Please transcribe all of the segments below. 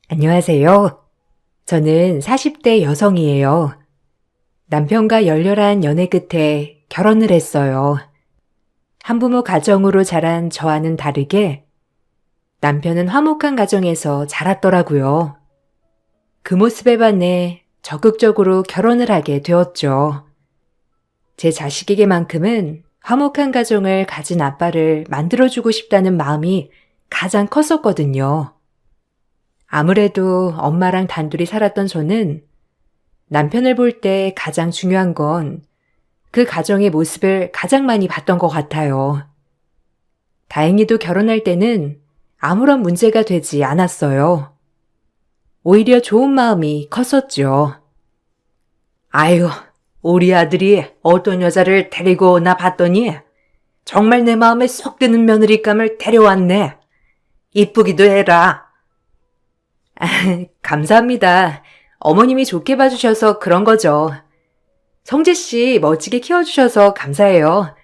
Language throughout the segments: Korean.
안녕하세요. 저는 40대 여성이에요. 남편과 열렬한 연애 끝에 결혼을 했어요. 한부모 가정으로 자란 저와는 다르게 남편은 화목한 가정에서 자랐더라고요. 그 모습에 반해 적극적으로 결혼을 하게 되었죠. 제 자식에게만큼은 화목한 가정을 가진 아빠를 만들어주고 싶다는 마음이 가장 컸었거든요. 아무래도 엄마랑 단둘이 살았던 저는 남편을 볼 때 가장 중요한 건 그 가정의 모습을 가장 많이 봤던 것 같아요. 다행히도 결혼할 때는 아무런 문제가 되지 않았어요. 오히려 좋은 마음이 컸었죠. 아유, 우리 아들이 어떤 여자를 데리고 오나 봤더니 정말 내 마음에 쏙 드는 며느리감을 데려왔네. 이쁘기도 해라. 감사합니다. 어머님이 좋게 봐주셔서 그런 거죠. 성재 씨 멋지게 키워주셔서 감사해요.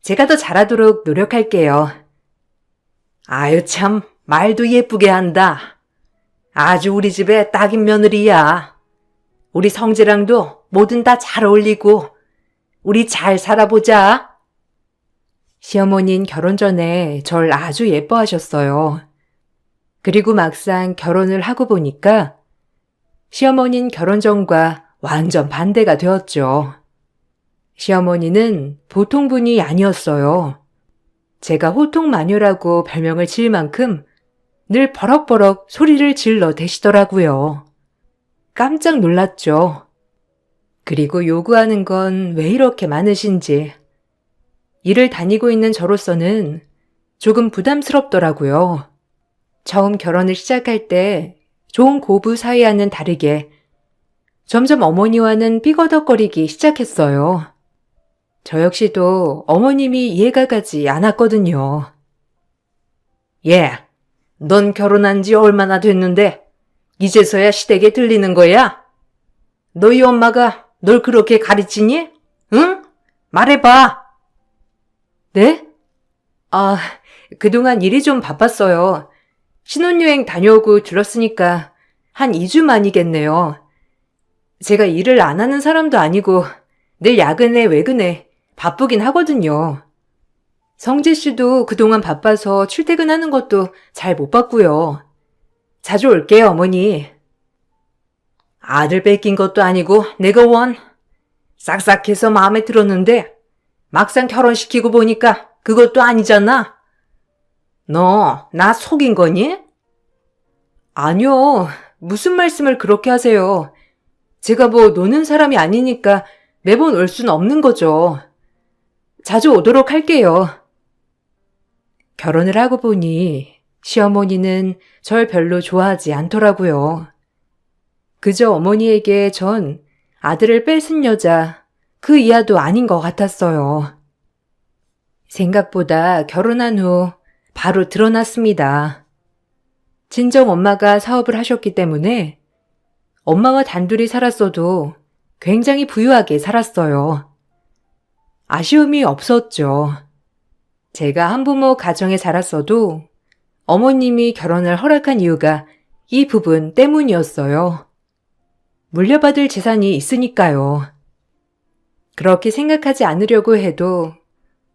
제가 더 잘하도록 노력할게요. 아유 참 말도 예쁘게 한다. 아주 우리 집에 딱인 며느리야. 우리 성재랑도 뭐든 다 잘 어울리고 우리 잘 살아보자. 시어머니는 결혼 전에 절 아주 예뻐하셨어요. 그리고 막상 결혼을 하고 보니까 시어머니는 결혼 전과 완전 반대가 되었죠. 시어머니는 보통 분이 아니었어요. 제가 호통마녀라고 별명을 지을 만큼 늘 버럭버럭 소리를 질러 대시더라고요. 깜짝 놀랐죠. 그리고 요구하는 건 왜 이렇게 많으신지. 일을 다니고 있는 저로서는 조금 부담스럽더라고요. 처음 결혼을 시작할 때 좋은 고부 사이와는 다르게 점점 어머니와는 삐거덕거리기 시작했어요. 저 역시도 어머님이 이해가 가지 않았거든요. 넌 결혼한 지 얼마나 됐는데 이제서야 시댁에 들리는 거야? 너희 엄마가 널 그렇게 가르치니? 응? 말해봐. 네? 그동안 일이 좀 바빴어요. 신혼여행 다녀오고 들렀으니까 한 2주 만이겠네요. 제가 일을 안 하는 사람도 아니고 늘 야근에 외근에 바쁘긴 하거든요. 성재 씨도 그동안 바빠서 출퇴근하는 것도 잘 못 봤고요. 자주 올게요, 어머니. 아들 뺏긴 것도 아니고 내가 싹싹해서 마음에 들었는데 막상 결혼시키고 보니까 그것도 아니잖아. 너 나 속인 거니? 아니요. 무슨 말씀을 그렇게 하세요. 제가 뭐 노는 사람이 아니니까 매번 올 수는 없는 거죠. 자주 오도록 할게요. 결혼을 하고 보니 시어머니는 절 별로 좋아하지 않더라고요. 그저 어머니에게 전 아들을 뺏은 여자 그 이하도 아닌 것 같았어요. 생각보다 결혼한 후 바로 드러났습니다. 친정 엄마가 사업을 하셨기 때문에 엄마와 단둘이 살았어도 굉장히 부유하게 살았어요. 아쉬움이 없었죠. 제가 한부모 가정에 자랐어도 어머님이 결혼을 허락한 이유가 이 부분 때문이었어요. 물려받을 재산이 있으니까요. 그렇게 생각하지 않으려고 해도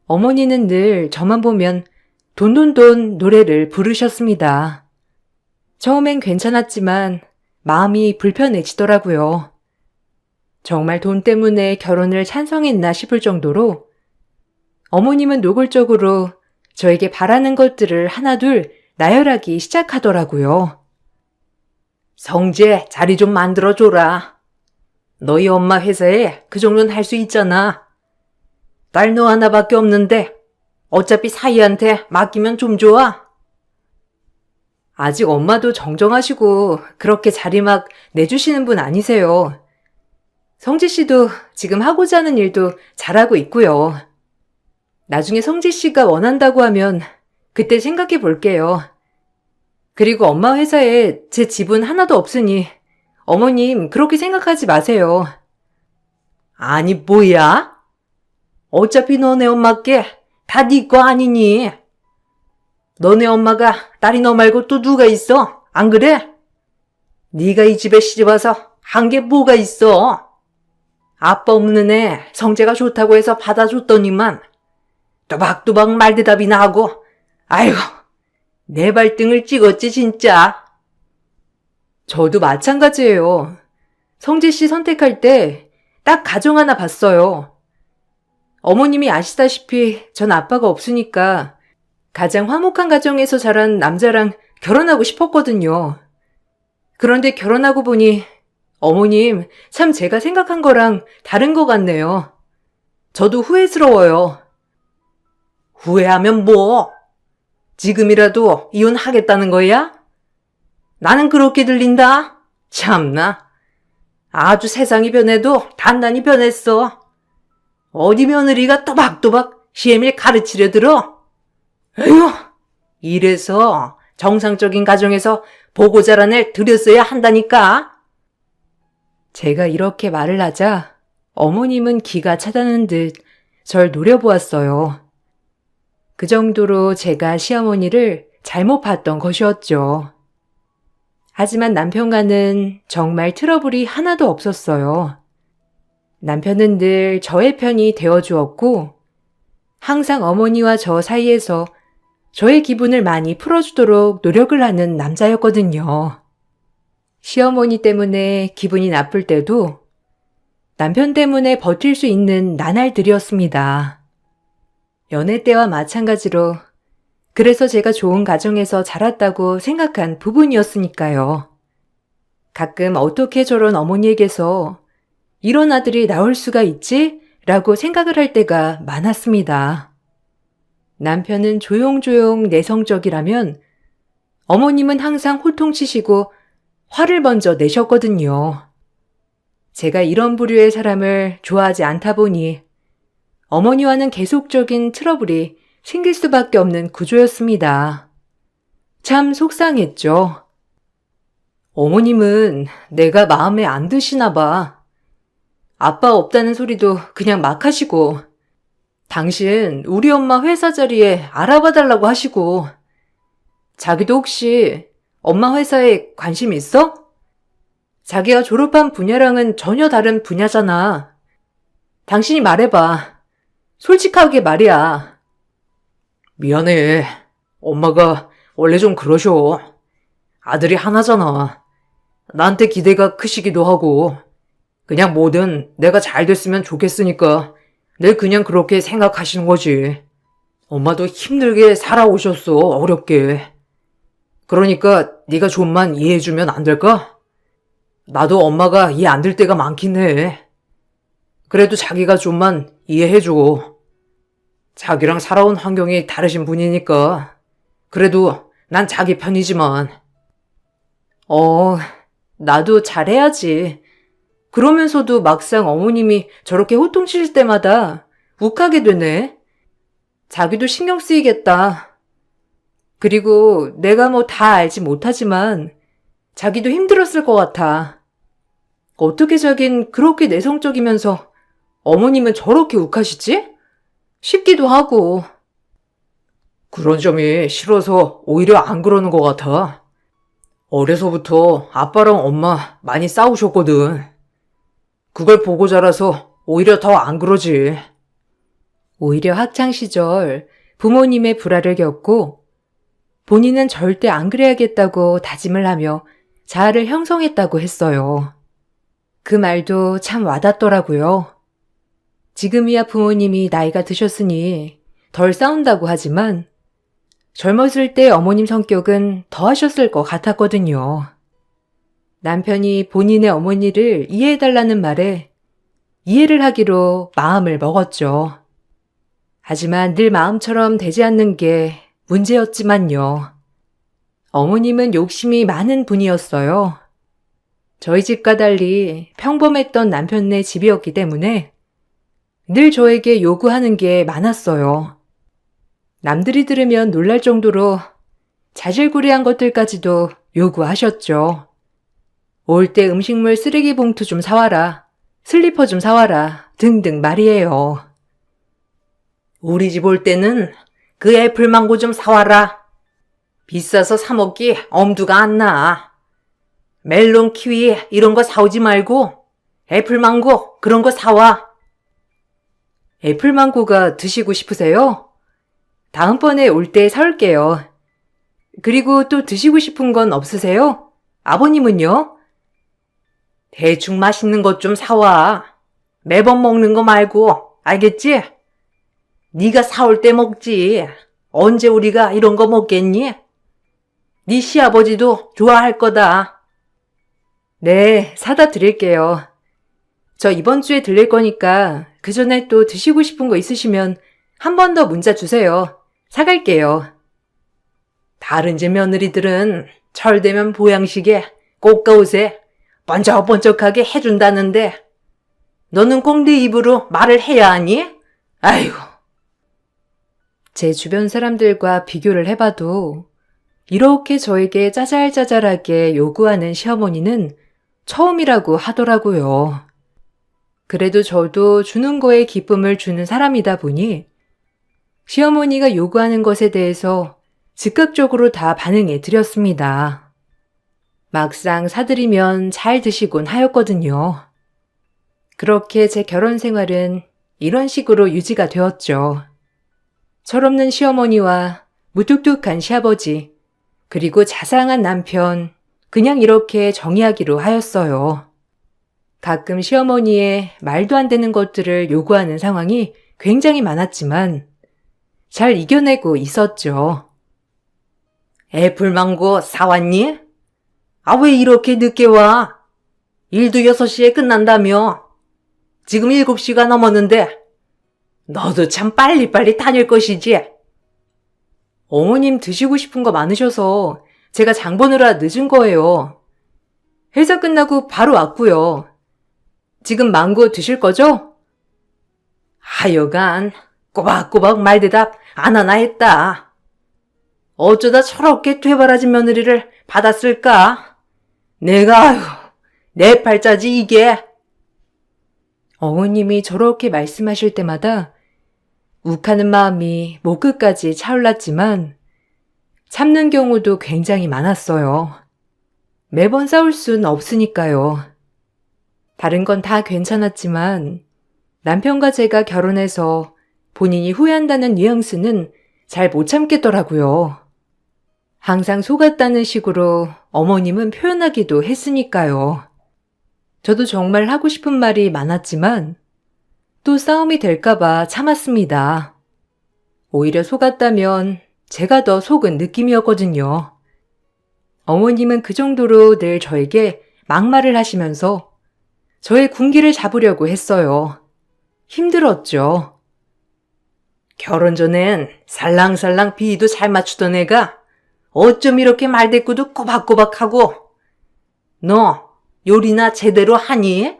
어머니는 늘 저만 보면 돈돈돈 노래를 부르셨습니다. 처음엔 괜찮았지만 마음이 불편해지더라고요. 정말 돈 때문에 결혼을 찬성했나 싶을 정도로 어머님은 노골적으로 저에게 바라는 것들을 하나둘 나열하기 시작하더라고요. 성재, 자리 좀 만들어줘라. 너희 엄마 회사에 그 정도는 할 수 있잖아. 딸 너 하나밖에 없는데 어차피 사이한테 맡기면 좀 좋아. 아직 엄마도 정정하시고 그렇게 자리 막 내주시는 분 아니세요. 성재 씨도 지금 하고자 하는 일도 잘하고 있고요. 나중에 성재 씨가 원한다고 하면 그때 생각해 볼게요. 그리고 엄마 회사에 제 지분 하나도 없으니 어머님 그렇게 생각하지 마세요. 아니 뭐야? 어차피 너네 엄마께 다 네 거 아니니? 너네 엄마가 딸이 너 말고 또 누가 있어? 안 그래? 네가 이 집에 시집와서 한 게 뭐가 있어? 아빠 없는 애 성재가 좋다고 해서 받아줬더니만 또박또박 말대답이나 하고 아이고 내 발등을 찍었지 진짜. 저도 마찬가지예요. 성재 씨 선택할 때 딱 가정 하나 봤어요. 어머님이 아시다시피 전 아빠가 없으니까 가장 화목한 가정에서 자란 남자랑 결혼하고 싶었거든요. 그런데 결혼하고 보니 어머님 참 제가 생각한 거랑 다른 것 같네요. 저도 후회스러워요. 후회하면 뭐? 지금이라도 이혼하겠다는 거야? 나는 그렇게 들린다? 참나. 아주 세상이 변해도 단단히 변했어. 어디 며느리가 또박또박 시애미를 가르치려 들어? 에휴, 이래서 정상적인 가정에서 보고 자란 애 들였어야 한다니까. 제가 이렇게 말을 하자 어머님은 기가 차다는 듯 절 노려보았어요. 그 정도로 제가 시어머니를 잘못 봤던 것이었죠. 하지만 남편과는 정말 트러블이 하나도 없었어요. 남편은 늘 저의 편이 되어주었고 항상 어머니와 저 사이에서 저의 기분을 많이 풀어주도록 노력을 하는 남자였거든요. 시어머니 때문에 기분이 나쁠 때도 남편 때문에 버틸 수 있는 나날들이었습니다. 연애 때와 마찬가지로 그래서 제가 좋은 가정에서 자랐다고 생각한 부분이었으니까요. 가끔 어떻게 저런 어머니에게서 이런 아들이 나올 수가 있지? 라고 생각을 할 때가 많았습니다. 남편은 조용조용 내성적이라면 어머님은 항상 호통치시고 화를 먼저 내셨거든요. 제가 이런 부류의 사람을 좋아하지 않다 보니 어머니와는 계속적인 트러블이 생길 수밖에 없는 구조였습니다. 참 속상했죠. 어머님은 내가 마음에 안 드시나 봐. 아빠 없다는 소리도 그냥 막 하시고 당신 우리 엄마 회사 자리에 알아봐 달라고 하시고 자기도 혹시 엄마 회사에 관심 있어? 자기가 졸업한 분야랑은 전혀 다른 분야잖아. 당신이 말해봐. 솔직하게 말이야. 미안해. 엄마가 원래 좀 그러셔. 아들이 하나잖아. 나한테 기대가 크시기도 하고 그냥 뭐든 내가 잘 됐으면 좋겠으니까 늘 그냥 그렇게 생각하시는 거지. 엄마도 힘들게 살아오셨어. 어렵게. 그러니까 네가 좀만 이해해주면 안 될까? 나도 엄마가 이해 안 될 때가 많긴 해. 그래도 자기가 좀만 이해해줘. 자기랑 살아온 환경이 다르신 분이니까. 그래도 난 자기 편이지만. 나도 잘해야지. 그러면서도 막상 어머님이 저렇게 호통치실 때마다 욱하게 되네. 자기도 신경 쓰이겠다. 그리고 내가 뭐 다 알지 못하지만 자기도 힘들었을 것 같아. 어떻게 자긴 그렇게 내성적이면서 어머님은 저렇게 욱하시지? 싶기도 하고. 그런 점이 싫어서 오히려 안 그러는 것 같아. 어려서부터 아빠랑 엄마 많이 싸우셨거든. 그걸 보고 자라서 오히려 더 안 그러지. 오히려 학창시절 부모님의 불화를 겪고 본인은 절대 안 그래야겠다고 다짐을 하며 자아를 형성했다고 했어요. 그 말도 참 와닿더라고요. 지금이야 부모님이 나이가 드셨으니 덜 싸운다고 하지만 젊었을 때 어머님 성격은 더 하셨을 것 같았거든요. 남편이 본인의 어머니를 이해해달라는 말에 이해를 하기로 마음을 먹었죠. 하지만 늘 마음처럼 되지 않는 게 문제였지만요. 어머님은 욕심이 많은 분이었어요. 저희 집과 달리 평범했던 남편네 집이었기 때문에 늘 저에게 요구하는 게 많았어요. 남들이 들으면 놀랄 정도로 자질구레한 것들까지도 요구하셨죠. 올 때 음식물 쓰레기 봉투 좀 사와라, 슬리퍼 좀 사와라 등등 말이에요. 우리 집 올 때는 그 애플망고 좀 사와라. 비싸서 사 먹기 엄두가 안 나. 멜론, 키위 이런 거 사오지 말고 애플망고 그런 거 사와. 애플망고가 드시고 싶으세요? 다음번에 올 때 사올게요. 그리고 또 드시고 싶은 건 없으세요? 아버님은요? 대충 맛있는 것 좀 사와. 매번 먹는 거 말고, 알겠지? 네가 사올 때 먹지. 언제 우리가 이런 거 먹겠니? 네 시아버지도 좋아할 거다. 네, 사다 드릴게요. 저 이번 주에 들릴 거니까 그 전에 또 드시고 싶은 거 있으시면 한 번 더 문자 주세요. 사갈게요. 다른 집 며느리들은 철되면 보양식에 꽃가옷에 번쩍번쩍하게 해준다는데 너는 꼭 네 입으로 말을 해야 하니? 아이고. 제 주변 사람들과 비교를 해봐도 이렇게 저에게 짜잘짜잘하게 요구하는 시어머니는 처음이라고 하더라고요. 그래도 저도 주는 거에 기쁨을 주는 사람이다 보니 시어머니가 요구하는 것에 대해서 즉각적으로 다 반응해 드렸습니다. 막상 사드리면 잘 드시곤 하였거든요. 그렇게 제 결혼 생활은 이런 식으로 유지가 되었죠. 철없는 시어머니와 무뚝뚝한 시아버지, 그리고 자상한 남편, 그냥 이렇게 정의하기로 하였어요. 가끔 시어머니의 말도 안 되는 것들을 요구하는 상황이 굉장히 많았지만 잘 이겨내고 있었죠. 애플망고 사왔니? 아, 왜 이렇게 늦게 와? 일도 6시에 끝난다며. 지금 7시가 넘었는데 너도 참 빨리빨리 다닐 것이지. 어머님 드시고 싶은 거 많으셔서 제가 장 보느라 늦은 거예요. 회사 끝나고 바로 왔고요. 지금 망고 드실 거죠? 하여간 꼬박꼬박 말대답 안 하나 했다. 어쩌다 저렇게 되바라진 며느리를 받았을까? 내가 아유, 내 팔자지 이게. 어머님이 저렇게 말씀하실 때마다 욱하는 마음이 목 끝까지 차올랐지만 참는 경우도 굉장히 많았어요. 매번 싸울 순 없으니까요. 다른 건 다 괜찮았지만 남편과 제가 결혼해서 본인이 후회한다는 뉘앙스는 잘 못 참겠더라고요. 항상 속았다는 식으로 어머님은 표현하기도 했으니까요. 저도 정말 하고 싶은 말이 많았지만 또 싸움이 될까봐 참았습니다. 오히려 속았다면 제가 더 속은 느낌이었거든요. 어머님은 그 정도로 늘 저에게 막말을 하시면서 저의 군기를 잡으려고 했어요. 힘들었죠. 결혼 전엔 살랑살랑 비위도 잘 맞추던 애가 어쩜 이렇게 말대꾸도 꼬박꼬박하고. 너 요리나 제대로 하니?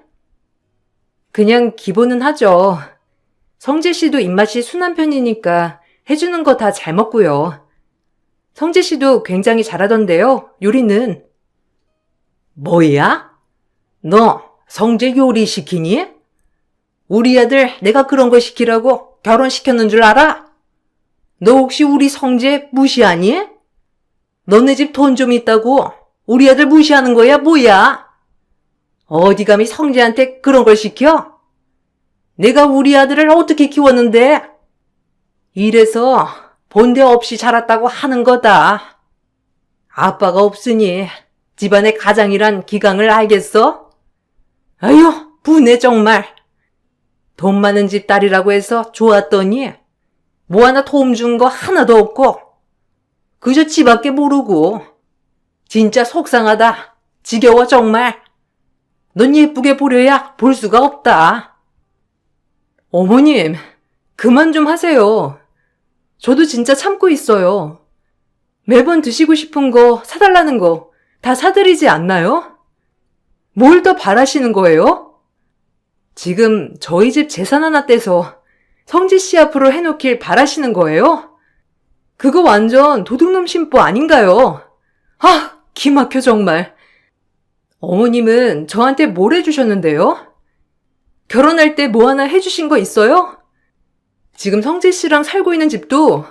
그냥 기본은 하죠. 성재 씨도 입맛이 순한 편이니까 해주는 거 다 잘 먹고요. 성재 씨도 굉장히 잘하던데요, 요리는. 뭐야? 너 성재 요리 시키니? 우리 아들 내가 그런 거 시키라고 결혼시켰는 줄 알아? 너 혹시 우리 성재 무시하니? 너네 집 돈 좀 있다고 우리 아들 무시하는 거야, 뭐야? 어디 감히 성재한테 그런 걸 시켜? 내가 우리 아들을 어떻게 키웠는데? 이래서 본데 없이 자랐다고 하는 거다. 아빠가 없으니 집안의 가장이란 기강을 알겠어? 아휴, 분해 정말. 돈 많은 집 딸이라고 해서 좋았더니 뭐 하나 도움 준 거 하나도 없고 그저 지밖에 모르고. 진짜 속상하다. 지겨워 정말. 넌 예쁘게 보려야 볼 수가 없다. 어머님, 그만 좀 하세요. 저도 진짜 참고 있어요. 매번 드시고 싶은 거 사달라는 거 다 사드리지 않나요? 뭘 더 바라시는 거예요? 지금 저희 집 재산 하나 떼서 성지 씨 앞으로 해놓길 바라시는 거예요? 그거 완전 도둑놈 심보 아닌가요? 아, 기막혀 정말. 어머님은 저한테 뭘 해주셨는데요? 결혼할 때 뭐 하나 해주신 거 있어요? 지금 성재 씨랑 살고 있는 집도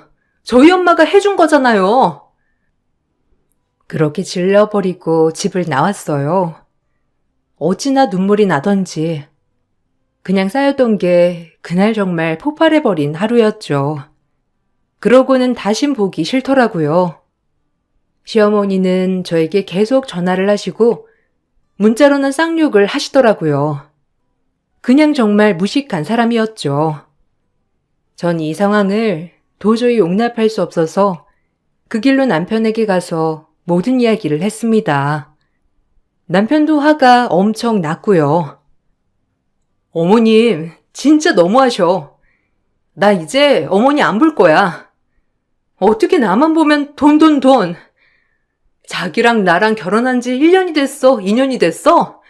저희 엄마가 해준 거잖아요. 그렇게 질러버리고 집을 나왔어요. 어찌나 눈물이 나던지 그냥 쌓였던 게 그날 정말 폭발해버린 하루였죠. 그러고는 다신 보기 싫더라고요. 시어머니는 저에게 계속 전화를 하시고 문자로는 쌍욕을 하시더라고요. 그냥 정말 무식한 사람이었죠. 전 이 상황을 도저히 용납할 수 없어서 그 길로 남편에게 가서 모든 이야기를 했습니다. 남편도 화가 엄청 났고요. 어머님, 진짜 너무하셔. 나 이제 어머니 안 볼 거야. 어떻게 나만 보면 돈, 돈, 돈. 자기랑 나랑 결혼한 지 1년이 됐어? 2년이 됐어?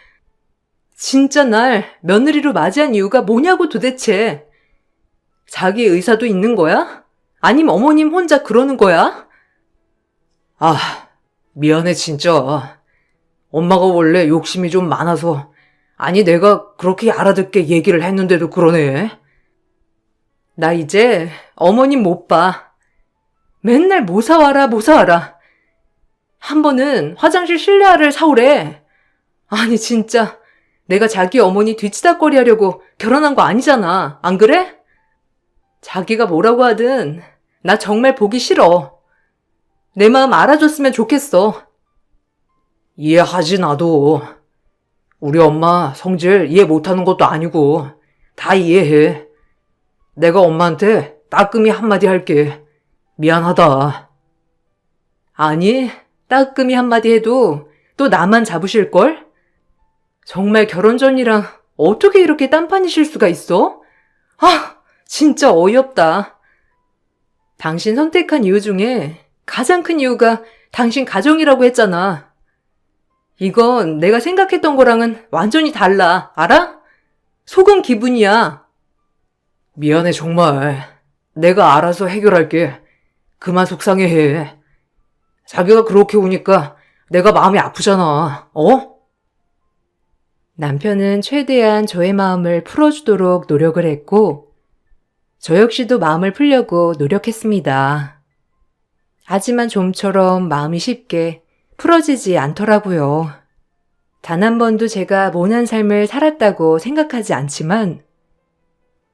진짜 날 며느리로 맞이한 이유가 뭐냐고 도대체. 자기 의사도 있는 거야? 아님 어머님 혼자 그러는 거야? 아, 미안해 진짜. 엄마가 원래 욕심이 좀 많아서 아니 내가 그렇게 알아듣게 얘기를 했는데도 그러네. 나 이제 어머님 못 봐. 맨날 뭐 사와라 뭐 사와라. 한 번은 화장실 실내화를 사오래. 아니 진짜 내가 자기 어머니 뒤치다꺼리 하려고 결혼한 거 아니잖아. 안 그래? 자기가 뭐라고 하든 나 정말 보기 싫어. 내 마음 알아줬으면 좋겠어. 이해하지 나도. 우리 엄마 성질 이해 못하는 것도 아니고 다 이해해. 내가 엄마한테 따끔히 한마디 할게. 미안하다. 아니, 따끔히 한마디 해도 또 나만 잡으실걸? 정말 결혼 전이랑 어떻게 이렇게 딴판이실 수가 있어? 아, 진짜 어이없다. 당신 선택한 이유 중에 가장 큰 이유가 당신 가정이라고 했잖아. 이건 내가 생각했던 거랑은 완전히 달라. 알아? 속은 기분이야. 미안해 정말. 내가 알아서 해결할게. 그만 속상해해. 자기가 그렇게 우니까 내가 마음이 아프잖아. 어? 남편은 최대한 저의 마음을 풀어주도록 노력을 했고 저 역시도 마음을 풀려고 노력했습니다. 하지만 좀처럼 마음이 쉽게 풀어지지 않더라고요. 단 한 번도 제가 모난 삶을 살았다고 생각하지 않지만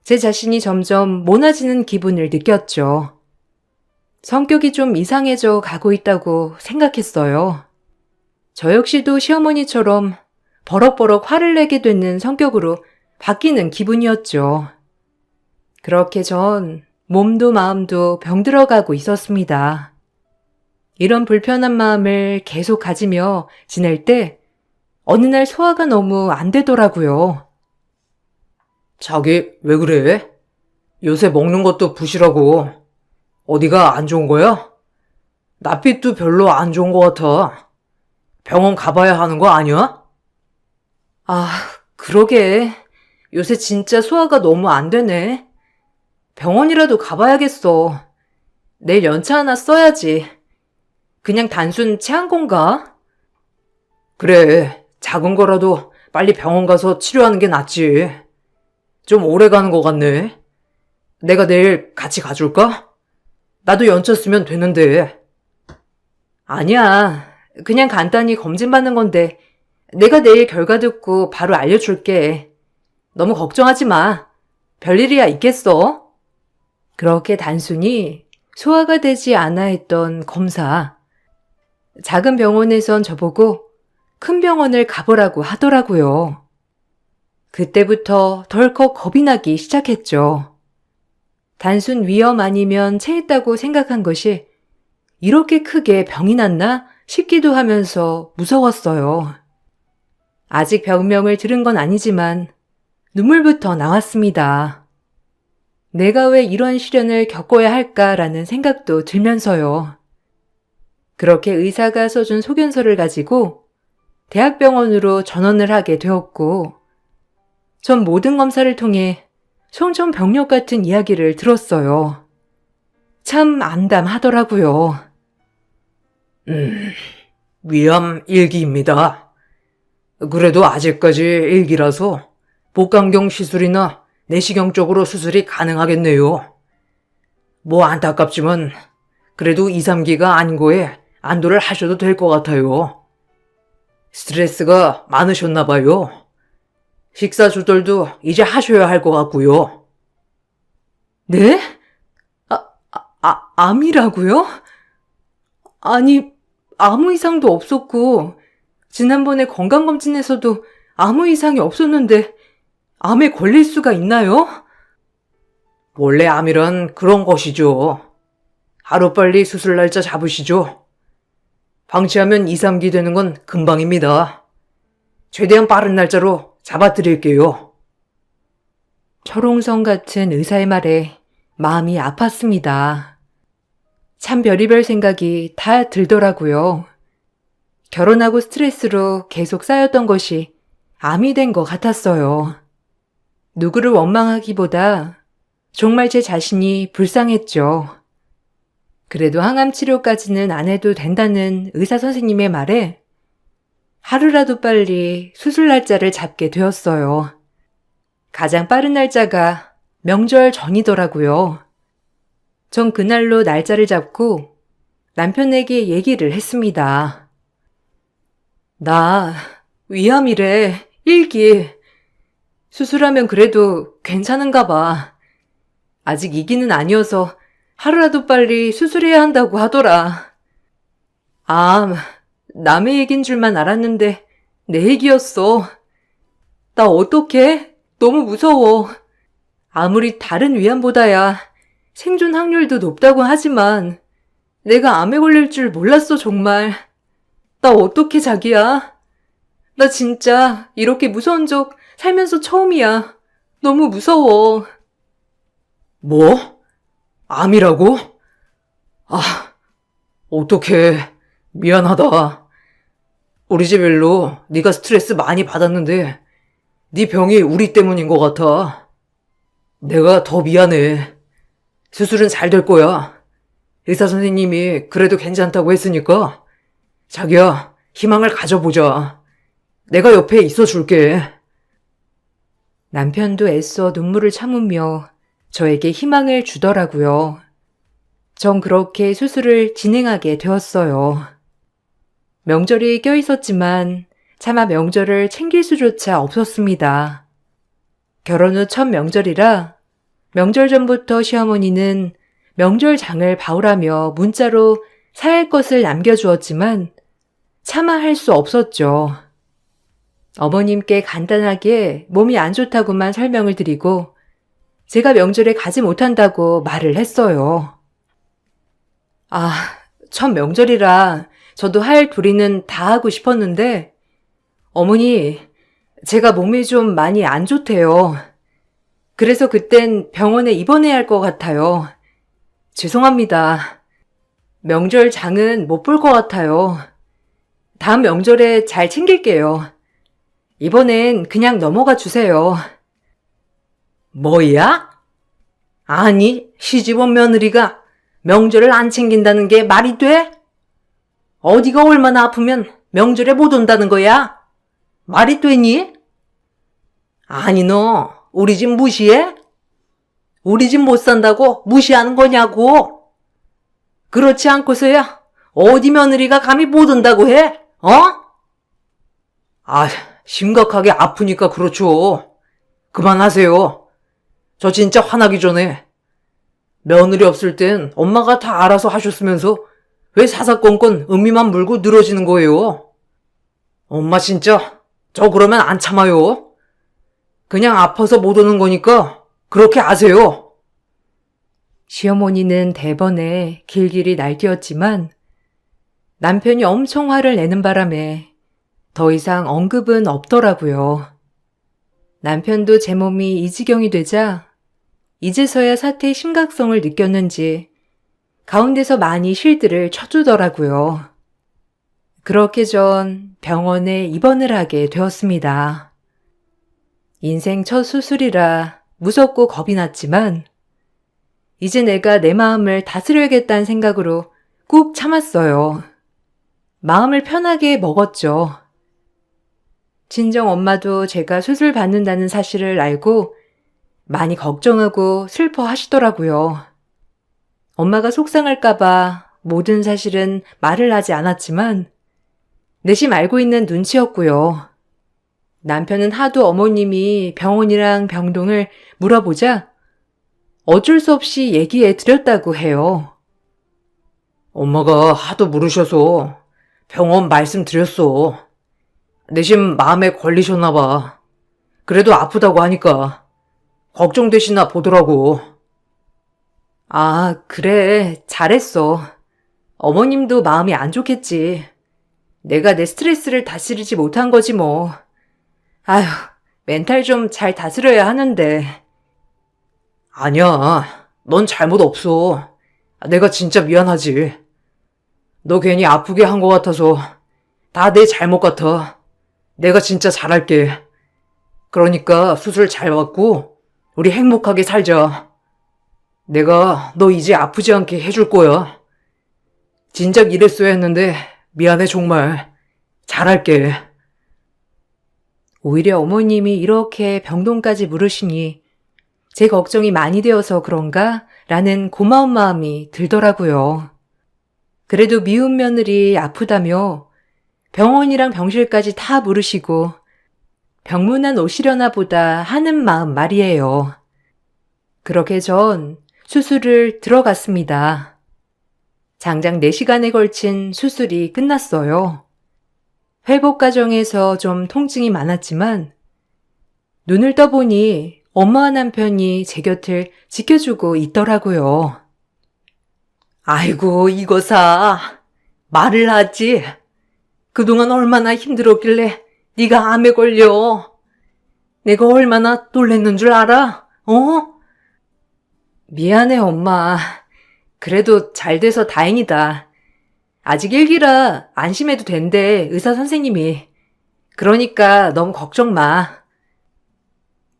제 자신이 점점 모나지는 기분을 느꼈죠. 성격이 좀 이상해져 가고 있다고 생각했어요. 저 역시도 시어머니처럼 버럭버럭 화를 내게 되는 성격으로 바뀌는 기분이었죠. 그렇게 전 몸도 마음도 병들어가고 있었습니다. 이런 불편한 마음을 계속 가지며 지낼 때 어느 날 소화가 너무 안 되더라고요. 자기 왜 그래? 요새 먹는 것도 부실하고 어디가 안 좋은 거야? 낯빛도 별로 안 좋은 것 같아. 병원 가봐야 하는 거 아니야? 아, 그러게. 요새 진짜 소화가 너무 안 되네. 병원이라도 가봐야겠어. 내일 연차 하나 써야지. 그냥 단순 체한 건가? 그래, 작은 거라도 빨리 병원 가서 치료하는 게 낫지. 좀 오래 가는 것 같네. 내가 내일 같이 가줄까? 나도 연차 쓰면 되는데. 아니야. 그냥 간단히 검진받는 건데 내가 내일 결과 듣고 바로 알려줄게. 너무 걱정하지 마. 별일이야 있겠어? 그렇게 단순히 소화가 되지 않아 했던 검사. 작은 병원에선 저보고 큰 병원을 가보라고 하더라고요. 그때부터 덜컥 겁이 나기 시작했죠. 단순 위염 아니면 체했다고 생각한 것이 이렇게 크게 병이 났나 싶기도 하면서 무서웠어요. 아직 병명을 들은 건 아니지만 눈물부터 나왔습니다. 내가 왜 이런 시련을 겪어야 할까라는 생각도 들면서요. 그렇게 의사가 써준 소견서를 가지고 대학병원으로 전원을 하게 되었고 전 모든 검사를 통해 청천벽력 같은 이야기를 들었어요. 참 암담하더라고요. 위암 1기입니다. 그래도 아직까지 1기라서 복강경 시술이나 내시경 쪽으로 수술이 가능하겠네요. 뭐 안타깝지만 그래도 2, 3기가 아닌 거에 안도를 하셔도 될 것 같아요. 스트레스가 많으셨나 봐요. 식사 조절도 이제 하셔야 할 것 같고요. 네? 암이라고요? 아니, 아무 이상도 없었고, 지난번에 건강검진에서도 아무 이상이 없었는데, 암에 걸릴 수가 있나요? 원래 암이란 그런 것이죠. 하루빨리 수술 날짜 잡으시죠. 방치하면 2, 3기 되는 건 금방입니다. 최대한 빠른 날짜로 잡아드릴게요. 철옹성 같은 의사의 말에 마음이 아팠습니다. 참 별의별 생각이 다 들더라고요. 결혼하고 스트레스로 계속 쌓였던 것이 암이 된 것 같았어요. 누구를 원망하기보다 정말 제 자신이 불쌍했죠. 그래도 항암 치료까지는 안 해도 된다는 의사 선생님의 말에 하루라도 빨리 수술 날짜를 잡게 되었어요. 가장 빠른 날짜가 명절 전이더라고요. 전 그날로 날짜를 잡고 남편에게 얘기를 했습니다. 나 위암이래, 1기. 수술하면 그래도 괜찮은가 봐. 아직 2기는 아니어서 하루라도 빨리 수술해야 한다고 하더라. 남의 얘긴 줄만 알았는데 내 얘기였어. 나 어떡해? 너무 무서워. 아무리 다른 위암보다야 생존 확률도 높다고 하지만 내가 암에 걸릴 줄 몰랐어, 정말. 나 어떡해, 자기야. 나 진짜 이렇게 무서운 적 살면서 처음이야. 너무 무서워. 뭐? 암이라고? 어떡해. 미안하다. 우리 집 일로 네가 스트레스 많이 받았는데 네 병이 우리 때문인 것 같아. 내가 더 미안해. 수술은 잘 될 거야. 의사 선생님이 그래도 괜찮다고 했으니까 자기야, 희망을 가져보자. 내가 옆에 있어 줄게. 남편도 애써 눈물을 참으며 저에게 희망을 주더라고요. 전 그렇게 수술을 진행하게 되었어요. 명절이 껴있었지만 차마 명절을 챙길 수조차 없었습니다. 결혼 후 첫 명절이라 명절 전부터 시어머니는 명절장을 봐오라며 문자로 사야 할 것을 남겨주었지만 차마 할 수 없었죠. 어머님께 간단하게 몸이 안 좋다고만 설명을 드리고 제가 명절에 가지 못한다고 말을 했어요. 첫 명절이라 저도 할 도리는 다 하고 싶었는데 어머니, 제가 몸이 좀 많이 안 좋대요. 그래서 그땐 병원에 입원해야 할 것 같아요. 죄송합니다. 명절 장은 못 볼 것 같아요. 다음 명절에 잘 챙길게요. 이번엔 그냥 넘어가 주세요. 뭐야? 아니, 시집온 며느리가 명절을 안 챙긴다는 게 말이 돼? 어디가 얼마나 아프면 명절에 못 온다는 거야? 말이 되니? 아니, 너 우리 집 무시해? 우리 집 못 산다고 무시하는 거냐고? 그렇지 않고서야 어디 며느리가 감히 못 온다고 해? 심각하게 아프니까 그렇죠. 그만하세요. 저 진짜 화나기 전에. 며느리 없을 땐 엄마가 다 알아서 하셨으면서 왜 사사건건 음미만 물고 늘어지는 거예요? 엄마 진짜 저 그러면 안 참아요. 그냥 아파서 못 오는 거니까 그렇게 아세요. 시어머니는 대번에 길길이 날뛰었지만 남편이 엄청 화를 내는 바람에 더 이상 언급은 없더라고요. 남편도 제 몸이 이 지경이 되자 이제서야 사태의 심각성을 느꼈는지 가운데서 많이 실드를 쳐주더라고요. 그렇게 전 병원에 입원을 하게 되었습니다. 인생 첫 수술이라 무섭고 겁이 났지만 이제 내가 내 마음을 다스려야겠다는 생각으로 꾹 참았어요. 마음을 편하게 먹었죠. 친정 엄마도 제가 수술 받는다는 사실을 알고 많이 걱정하고 슬퍼하시더라고요. 엄마가 속상할까봐 모든 사실은 말을 하지 않았지만 내심 알고 있는 눈치였고요. 남편은 하도 어머님이 병원이랑 병동을 물어보자 어쩔 수 없이 얘기해 드렸다고 해요. 엄마가 하도 물으셔서 병원 말씀드렸어. 내심 마음에 걸리셨나 봐. 그래도 아프다고 하니까 걱정되시나 보더라고. 아, 그래. 잘했어. 어머님도 마음이 안 좋겠지. 내가 내 스트레스를 다스리지 못한 거지 뭐. 아휴, 멘탈 좀 잘 다스려야 하는데. 아니야. 넌 잘못 없어. 내가 진짜 미안하지. 너 괜히 아프게 한 것 같아서 다 내 잘못 같아. 내가 진짜 잘할게. 그러니까 수술 잘 받고 우리 행복하게 살자. 내가 너 이제 아프지 않게 해줄 거야. 진작 이랬어야 했는데 미안해 정말. 잘할게. 오히려 어머님이 이렇게 병동까지 물으시니 제 걱정이 많이 되어서 그런가? 라는 고마운 마음이 들더라고요. 그래도 미운 며느리 아프다며 병원이랑 병실까지 다 물으시고 병문안 오시려나 보다 하는 마음 말이에요. 그렇게 전 수술을 들어갔습니다. 장장 4시간에 걸친 수술이 끝났어요. 회복 과정에서 좀 통증이 많았지만 눈을 떠보니 엄마와 남편이 제 곁을 지켜주고 있더라고요. 아이고 이거사. 말을 하지. 그동안 얼마나 힘들었길래 네가 암에 걸려. 내가 얼마나 놀랬는 줄 알아? 어? 미안해, 엄마. 그래도 잘 돼서 다행이다. 아직 일기라 안심해도 된대, 의사 선생님이. 그러니까 너무 걱정 마.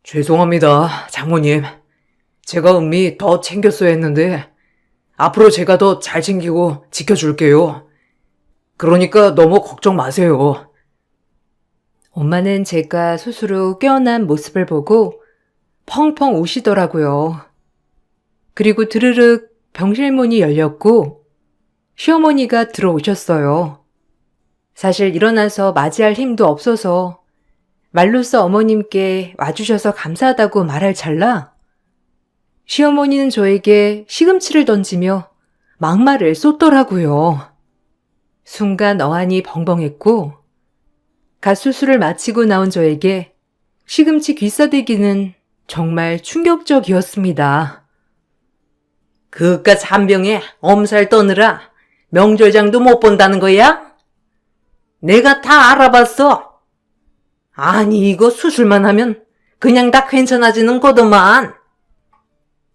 죄송합니다, 장모님. 제가 은미 더 챙겼어야 했는데 앞으로 제가 더 잘 챙기고 지켜줄게요. 그러니까 너무 걱정 마세요. 엄마는 제가 수술 후 깨어난 모습을 보고 펑펑 우시더라고요. 그리고 드르륵 병실 문이 열렸고 시어머니가 들어오셨어요. 사실 일어나서 맞이할 힘도 없어서 말로써 어머님께 와주셔서 감사하다고 말할 찰나 시어머니는 저에게 시금치를 던지며 막말을 쏟더라고요. 순간 어안이 벙벙했고 갓 수술을 마치고 나온 저에게 시금치 귀싸대기는 정말 충격적이었습니다. 그깟 한 병에 엄살 떠느라 명절장도 못 본다는 거야? 내가 다 알아봤어. 아니 이거 수술만 하면 그냥 다 괜찮아지는 거더만.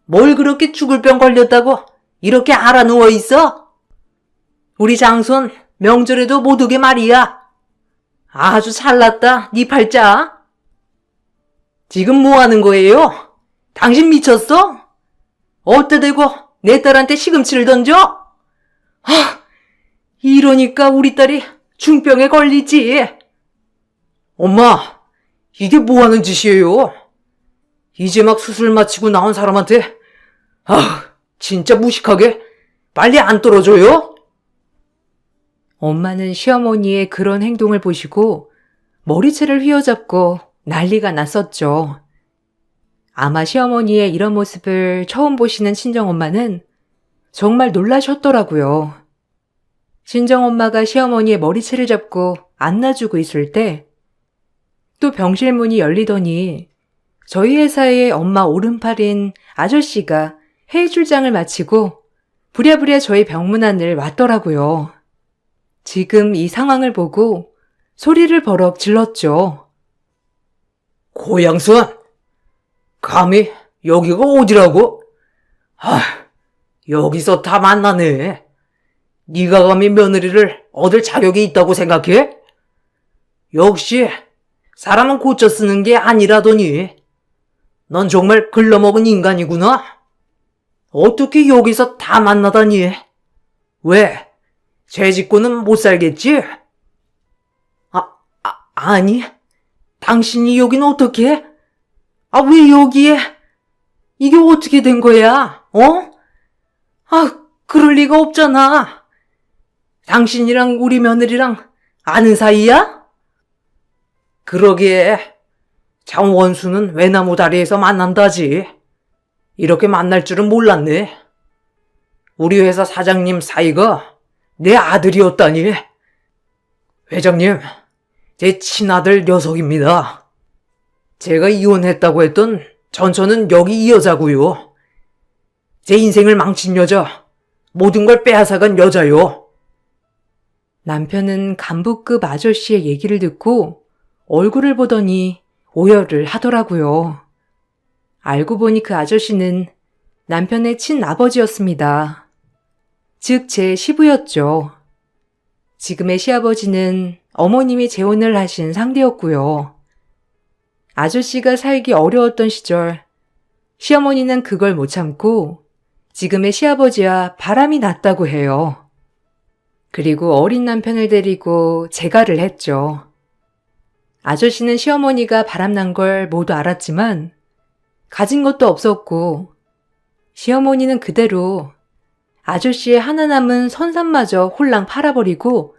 뭘 그렇게 죽을 병 걸렸다고 이렇게 알아 누워 있어? 우리 장손 명절에도 못 오게 말이야. 아주 잘났다 네 팔자. 지금 뭐 하는 거예요? 당신 미쳤어? 어때 대고 내 딸한테 시금치를 던져? 이러니까 우리 딸이 중병에 걸리지. 엄마, 이게 뭐 하는 짓이에요? 이제 막 수술 마치고 나온 사람한테 진짜 무식하게 빨리 안 떨어져요? 엄마는 시어머니의 그런 행동을 보시고 머리채를 휘어잡고 난리가 났었죠. 아마 시어머니의 이런 모습을 처음 보시는 친정엄마는 정말 놀라셨더라고요. 친정엄마가 시어머니의 머리채를 잡고 안아주고 있을 때 또 병실 문이 열리더니 저희 회사의 엄마 오른팔인 아저씨가 회의 출장을 마치고 부랴부랴 저희 병문안을 왔더라고요. 지금 이 상황을 보고 소리를 버럭 질렀죠. 고양선, 감히 여기가 어디라고? 여기서 다 만나네. 네가 감히 며느리를 얻을 자격이 있다고 생각해? 역시 사람은 고쳐 쓰는 게 아니라더니 넌 정말 글러먹은 인간이구나. 어떻게 여기서 다 만나다니? 왜? 죄 짓고는 못 살겠지? 아니, 당신이 여긴 어떻게? 왜 여기에? 이게 어떻게 된 거야? 그럴 리가 없잖아. 당신이랑 우리 며느리랑 아는 사이야? 그러기에 참 원수는 외나무 다리에서 만난다지. 이렇게 만날 줄은 몰랐네. 우리 회사 사장님 사이가 내 아들이었다니. 회장님, 제 친아들 녀석입니다. 제가 이혼했다고 했던 전처는 여기 이 여자고요. 제 인생을 망친 여자, 모든 걸 빼앗아간 여자요. 남편은 간부급 아저씨의 얘기를 듣고 얼굴을 보더니 오열을 하더라고요. 알고 보니 그 아저씨는 남편의 친아버지였습니다. 즉, 제 시부였죠. 지금의 시아버지는 어머님이 재혼을 하신 상대였고요. 아저씨가 살기 어려웠던 시절, 시어머니는 그걸 못 참고 지금의 시아버지와 바람이 났다고 해요. 그리고 어린 남편을 데리고 재가를 했죠. 아저씨는 시어머니가 바람난 걸 모두 알았지만 가진 것도 없었고 시어머니는 그대로 아저씨의 하나 남은 선산마저 홀랑 팔아버리고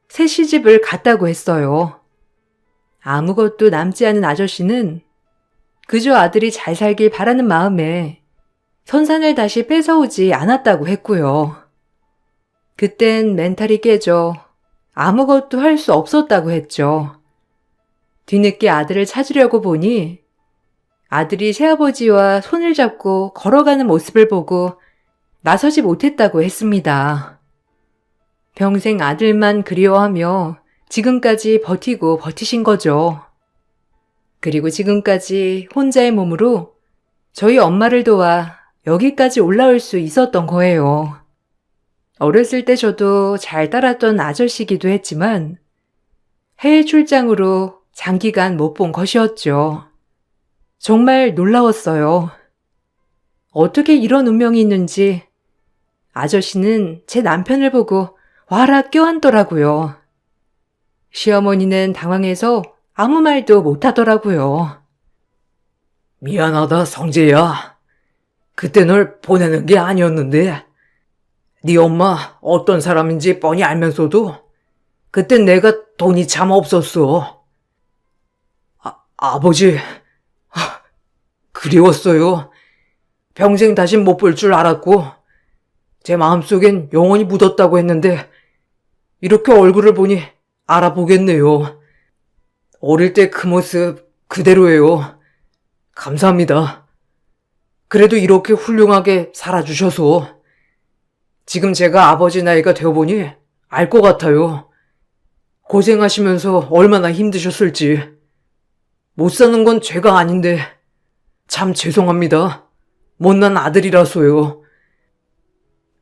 새 시집을 갔다고 했어요. 아무것도 남지 않은 아저씨는 그저 아들이 잘 살길 바라는 마음에 선산을 다시 뺏어오지 않았다고 했고요. 그땐 멘탈이 깨져 아무것도 할 수 없었다고 했죠. 뒤늦게 아들을 찾으려고 보니 아들이 새아버지와 손을 잡고 걸어가는 모습을 보고 나서지 못했다고 했습니다. 평생 아들만 그리워하며 지금까지 버티고 버티신 거죠. 그리고 지금까지 혼자의 몸으로 저희 엄마를 도와 여기까지 올라올 수 있었던 거예요. 어렸을 때 저도 잘 따랐던 아저씨기도 했지만 해외 출장으로 장기간 못 본 것이었죠. 정말 놀라웠어요. 어떻게 이런 운명이 있는지 아저씨는 제 남편을 보고 와라 껴안더라고요. 시어머니는 당황해서 아무 말도 못하더라고요. 미안하다, 성재야. 그때 널 보내는 게 아니었는데 네 엄마 어떤 사람인지 뻔히 알면서도 그땐 내가 돈이 참 없었어. 아버지, 그리웠어요. 평생 다신 못 볼 줄 알았고 제 마음속엔 영원히 묻었다고 했는데 이렇게 얼굴을 보니 알아보겠네요. 어릴 때 그 모습 그대로예요. 감사합니다. 그래도 이렇게 훌륭하게 살아주셔서 지금 제가 아버지 나이가 되어보니 알 것 같아요. 고생하시면서 얼마나 힘드셨을지. 못 사는 건 죄가 아닌데 참 죄송합니다. 못난 아들이라서요.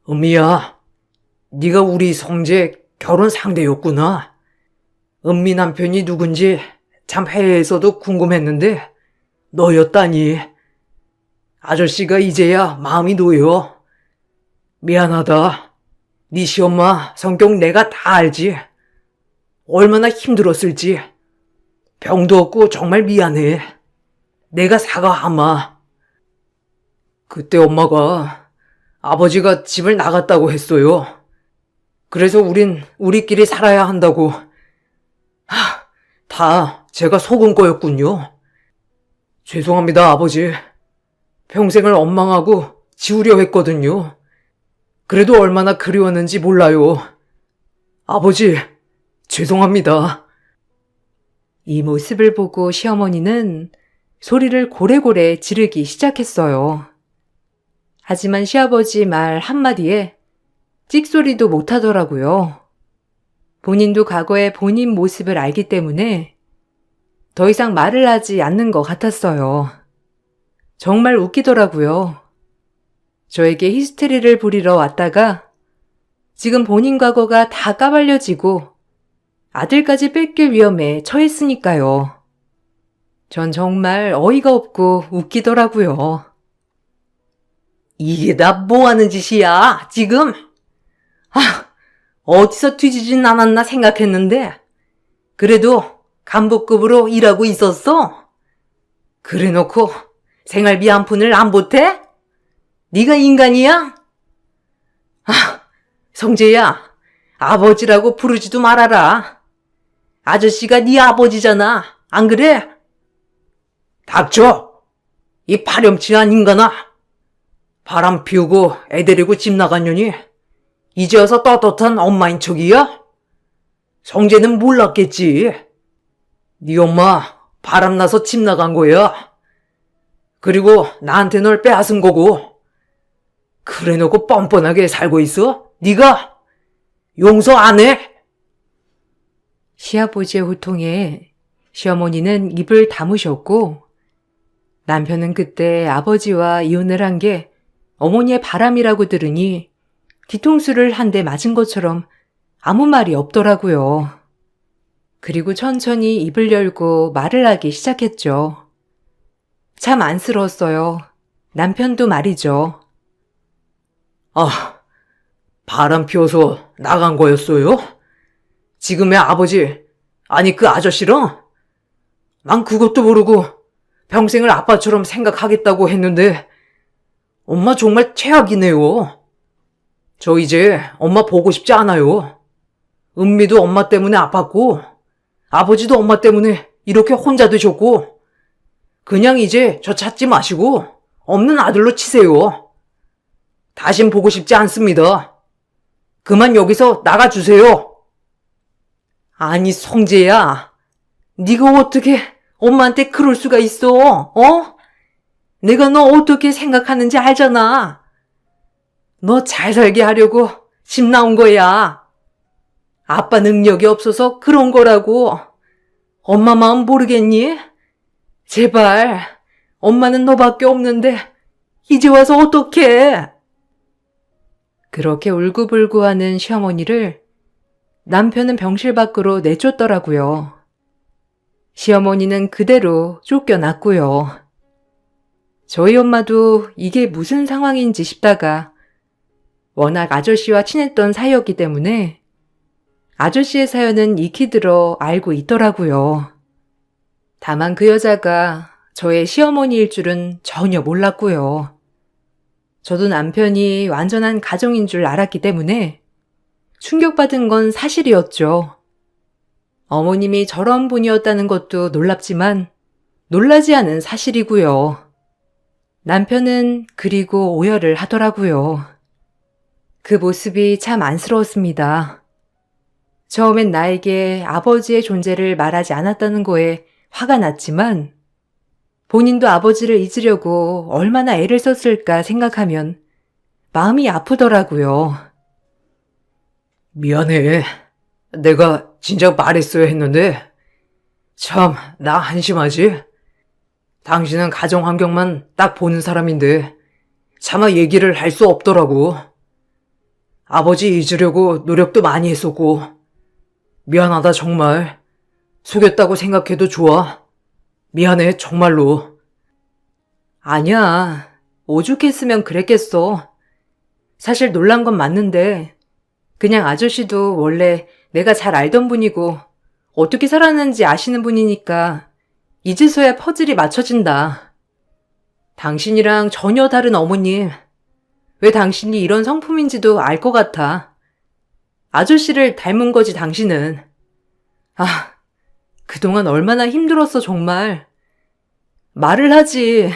은미야, 네가 우리 성재 결혼 상대였구나. 은미 남편이 누군지 참 해외에서도 궁금했는데 너였다니. 아저씨가 이제야 마음이 놓여. 미안하다. 네 시엄마 성격 내가 다 알지. 얼마나 힘들었을지. 병도 없고 정말 미안해. 내가 사과하마. 그때 엄마가 아버지가 집을 나갔다고 했어요. 그래서 우린 우리끼리 살아야 한다고. 다 제가 속은 거였군요. 죄송합니다, 아버지. 평생을 원망하고 지우려 했거든요. 그래도 얼마나 그리웠는지 몰라요. 아버지, 죄송합니다. 이 모습을 보고 시어머니는 소리를 고래고래 지르기 시작했어요. 하지만 시아버지 말 한마디에 찍소리도 못하더라고요. 본인도 과거의 본인 모습을 알기 때문에 더 이상 말을 하지 않는 것 같았어요. 정말 웃기더라고요. 저에게 히스테리를 부리러 왔다가 지금 본인 과거가 다 까발려지고 아들까지 뺏길 위험에 처했으니까요. 전 정말 어이가 없고 웃기더라고요. 이게 다 뭐하는 짓이야, 지금? 어디서 뒤지진 않았나 생각했는데 그래도 간부급으로 일하고 있었어? 그래놓고 생활비 한 푼을 안 보태? 네가 인간이야? 성재야, 아버지라고 부르지도 말아라. 아저씨가 네 아버지잖아. 안 그래? 닥쳐! 이 파렴치한 인간아. 바람 피우고 애 데리고 집 나갔느니 이제 와서 떳떳한 엄마인 척이야? 성재는 몰랐겠지. 네 엄마 바람나서 집 나간 거야. 그리고 나한테 널 빼앗은 거고. 그래놓고 뻔뻔하게 살고 있어? 네가? 용서 안 해? 시아버지의 호통에 시어머니는 입을 다무셨고 남편은 그때 아버지와 이혼을 한 게 어머니의 바람이라고 들으니 뒤통수를 한 대 맞은 것처럼 아무 말이 없더라고요. 그리고 천천히 입을 열고 말을 하기 시작했죠. 참 안쓰러웠어요. 남편도 말이죠. 아, 바람 피워서 나간 거였어요? 지금의 아버지, 아니 그 아저씨랑? 난 그것도 모르고 평생을 아빠처럼 생각하겠다고 했는데 엄마 정말 최악이네요. 저 이제 엄마 보고 싶지 않아요. 은미도 엄마 때문에 아팠고 아버지도 엄마 때문에 이렇게 혼자 되셨고 그냥 이제 저 찾지 마시고 없는 아들로 치세요. 다신 보고 싶지 않습니다. 그만 여기서 나가주세요. 아니 성재야, 네가 어떻게 엄마한테 그럴 수가 있어? 어? 내가 너 어떻게 생각하는지 알잖아. 너 잘 살게 하려고 집 나온 거야. 아빠 능력이 없어서 그런 거라고. 엄마 마음 모르겠니? 제발, 엄마는 너밖에 없는데 이제 와서 어떡해? 그렇게 울고불고하는 시어머니를 남편은 병실 밖으로 내쫓더라고요. 시어머니는 그대로 쫓겨났고요. 저희 엄마도 이게 무슨 상황인지 싶다가 워낙 아저씨와 친했던 사이였기 때문에 아저씨의 사연은 익히 들어 알고 있더라고요. 다만 그 여자가 저의 시어머니일 줄은 전혀 몰랐고요. 저도 남편이 완전한 가정인 줄 알았기 때문에 충격받은 건 사실이었죠. 어머님이 저런 분이었다는 것도 놀랍지만 놀라지 않은 사실이고요. 남편은 그리고 오열을 하더라고요. 그 모습이 참 안쓰러웠습니다. 처음엔 나에게 아버지의 존재를 말하지 않았다는 거에 화가 났지만 본인도 아버지를 잊으려고 얼마나 애를 썼을까 생각하면 마음이 아프더라고요. 미안해. 내가 진작 말했어야 했는데 참 나 한심하지? 당신은 가정 환경만 딱 보는 사람인데 차마 얘기를 할 수 없더라고. 아버지 잊으려고 노력도 많이 했었고 미안하다 정말. 속였다고 생각해도 좋아. 미안해 정말로. 아니야. 오죽했으면 그랬겠어. 사실 놀란 건 맞는데 그냥 아저씨도 원래 내가 잘 알던 분이고 어떻게 살았는지 아시는 분이니까 이제서야 퍼즐이 맞춰진다. 당신이랑 전혀 다른 어머님. 왜 당신이 이런 성품인지도 알 것 같아. 아저씨를 닮은 거지 당신은. 아, 그동안 얼마나 힘들었어 정말. 말을 하지.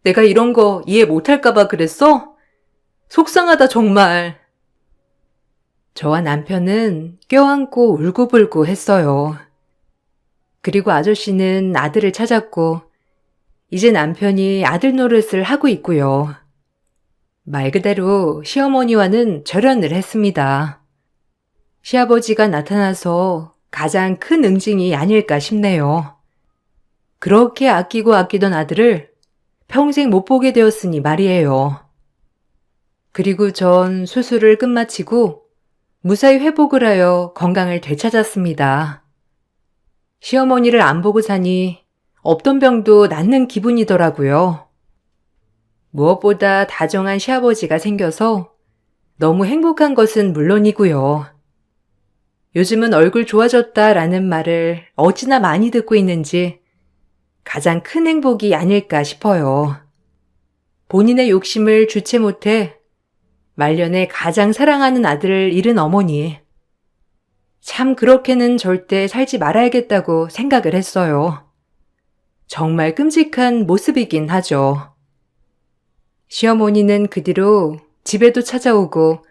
내가 이런 거 이해 못할까 봐 그랬어? 속상하다 정말. 저와 남편은 껴안고 울고불고 했어요. 그리고 아저씨는 아들을 찾았고 이제 남편이 아들 노릇을 하고 있고요. 말 그대로 시어머니와는 절연을 했습니다. 시아버지가 나타나서 가장 큰 응징이 아닐까 싶네요. 그렇게 아끼고 아끼던 아들을 평생 못 보게 되었으니 말이에요. 그리고 전 수술을 끝마치고 무사히 회복을 하여 건강을 되찾았습니다. 시어머니를 안 보고 사니 없던 병도 낫는 기분이더라고요. 무엇보다 다정한 시아버지가 생겨서 너무 행복한 것은 물론이고요. 요즘은 얼굴 좋아졌다라는 말을 어찌나 많이 듣고 있는지 가장 큰 행복이 아닐까 싶어요. 본인의 욕심을 주체 못해 말년에 가장 사랑하는 아들을 잃은 어머니, 참 그렇게는 절대 살지 말아야겠다고 생각을 했어요. 정말 끔찍한 모습이긴 하죠. 시어머니는 그 뒤로 집에도 찾아오고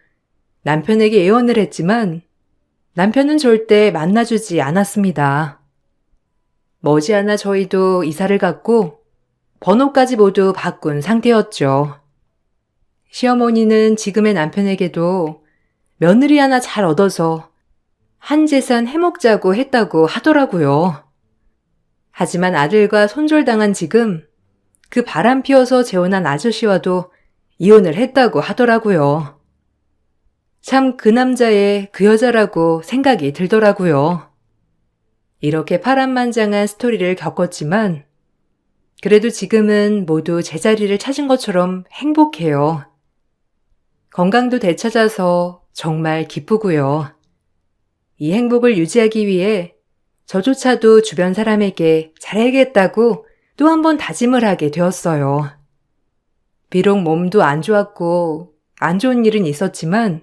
남편에게 애원을 했지만 남편은 절대 만나주지 않았습니다. 머지않아 저희도 이사를 갔고 번호까지 모두 바꾼 상태였죠. 시어머니는 지금의 남편에게도 며느리 하나 잘 얻어서 한 재산 해먹자고 했다고 하더라고요. 하지만 아들과 손절당한 지금 그 바람 피워서 재혼한 아저씨와도 이혼을 했다고 하더라고요. 참 그 남자의 그 여자라고 생각이 들더라고요. 이렇게 파란만장한 스토리를 겪었지만 그래도 지금은 모두 제자리를 찾은 것처럼 행복해요. 건강도 되찾아서 정말 기쁘고요. 이 행복을 유지하기 위해 저조차도 주변 사람에게 잘해야겠다고 또 한 번 다짐을 하게 되었어요. 비록 몸도 안 좋았고 안 좋은 일은 있었지만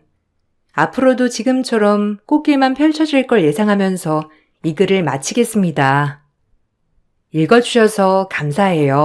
앞으로도 지금처럼 꽃길만 펼쳐질 걸 예상하면서 이 글을 마치겠습니다. 읽어주셔서 감사해요.